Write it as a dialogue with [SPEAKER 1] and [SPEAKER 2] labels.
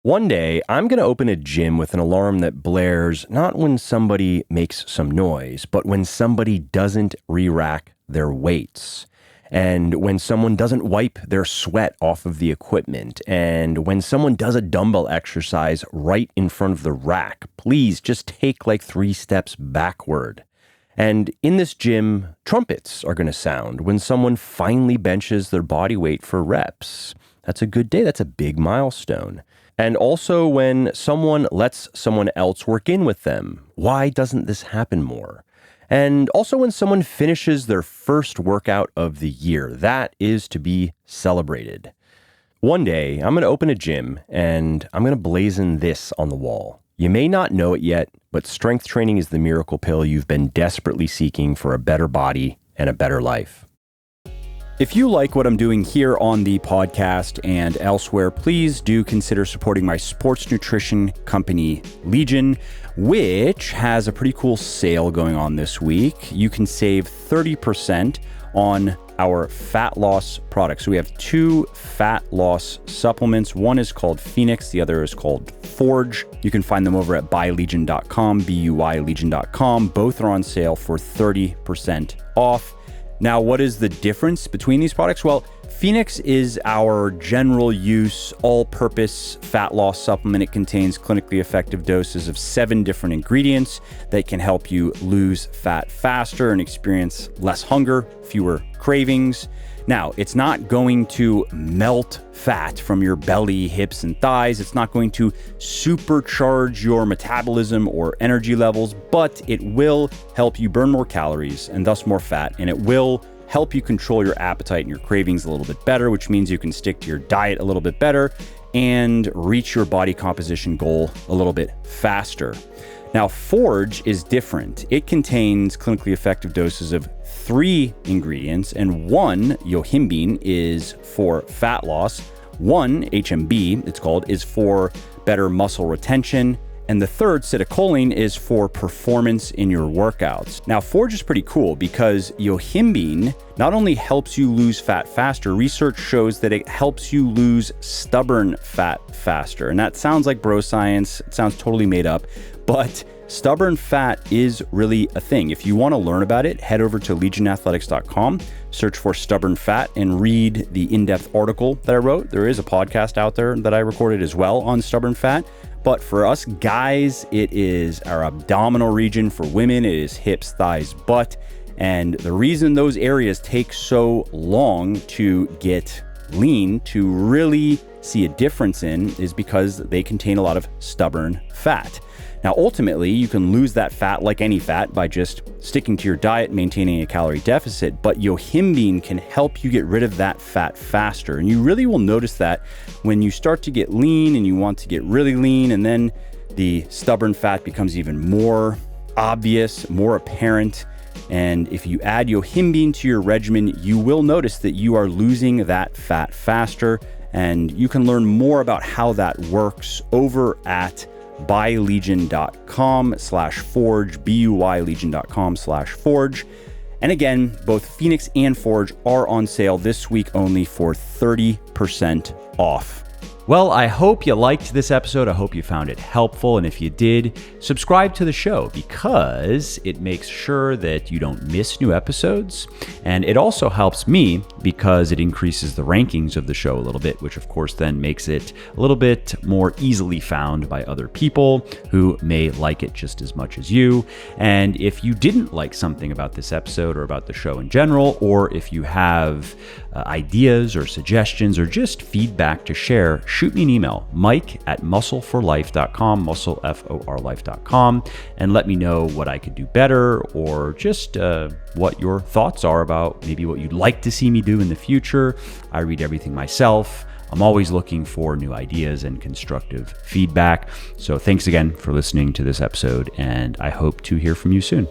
[SPEAKER 1] One day, I'm going to open a gym with an alarm that blares not when somebody makes some noise, but when somebody doesn't re-rack their weights. And when someone doesn't wipe their sweat off of the equipment. And when someone does a dumbbell exercise right in front of the rack, please just take like 3 steps backward. And in this gym, trumpets are going to sound when someone finally benches their body weight for reps. That's a good day. That's a big milestone. And also when someone lets someone else work in with them. Why doesn't this happen more? And also when someone finishes their first workout of the year. That is to be celebrated. One day, I'm going to open a gym and I'm going to blazon this on the wall. You may not know it yet, but strength training is the miracle pill you've been desperately seeking for a better body and a better life. If you like what I'm doing here on the podcast and elsewhere, please do consider supporting my sports nutrition company, Legion, which has a pretty cool sale going on this week. You can save 30% on our fat loss products. So we have 2 fat loss supplements. One is called Phoenix. The other is called Forge. You can find them over at buylegion.com, BUYlegion.com. Both are on sale for 30% off. Now, what is the difference between these products? Well, Phoenix is our general use, all-purpose fat loss supplement. It contains clinically effective doses of 7 different ingredients that can help you lose fat faster and experience less hunger, fewer cravings. Now, it's not going to melt fat from your belly, hips, and thighs. It's not going to supercharge your metabolism or energy levels, but it will help you burn more calories and thus more fat, and it will help you control your appetite and your cravings a little bit better, which means you can stick to your diet a little bit better and reach your body composition goal a little bit faster. Now, Forge is different. It contains clinically effective doses of 3 ingredients, and 1, yohimbine, is for fat loss. 1, HMB, it's called, is for better muscle retention. And the 3rd, citicoline, is for performance in your workouts. Now, Forge is pretty cool because yohimbine not only helps you lose fat faster, research shows that it helps you lose stubborn fat faster. And that sounds like bro science. It sounds totally made up, but stubborn fat is really a thing. If you want to learn about it, head over to legionathletics.com, search for stubborn fat, and read the in-depth article that I wrote. There is a podcast out there that I recorded as well on stubborn fat. But for us guys, it is our abdominal region. For women, it is hips, thighs, butt. And the reason those areas take so long to get lean, to really see a difference in, is because they contain a lot of stubborn fat. Now, ultimately, you can lose that fat like any fat by just sticking to your diet, maintaining a calorie deficit, but yohimbine can help you get rid of that fat faster. And you really will notice that when you start to get lean and you want to get really lean, and then the stubborn fat becomes even more obvious, more apparent. And if you add yohimbine to your regimen, you will notice that you are losing that fat faster. And you can learn more about how that works over at buylegion.com/forge, buylegion.com/forge. And again, both Phoenix and Forge are on sale this week only for 30% off. Well, I hope you liked this episode. I hope you found it helpful. And if you did, subscribe to the show because it makes sure that you don't miss new episodes. And it also helps me because it increases the rankings of the show a little bit, which of course then makes it a little bit more easily found by other people who may like it just as much as you. And if you didn't like something about this episode or about the show in general, or if you have ideas or suggestions or just feedback to share, shoot me an email, mike@muscleforlife.com, muscleforlife.com, and let me know what I could do better or just what your thoughts are about maybe what you'd like to see me do in the future. I read everything myself. I'm always looking for new ideas and constructive feedback. So thanks again for listening to this episode, and I hope to hear from you soon.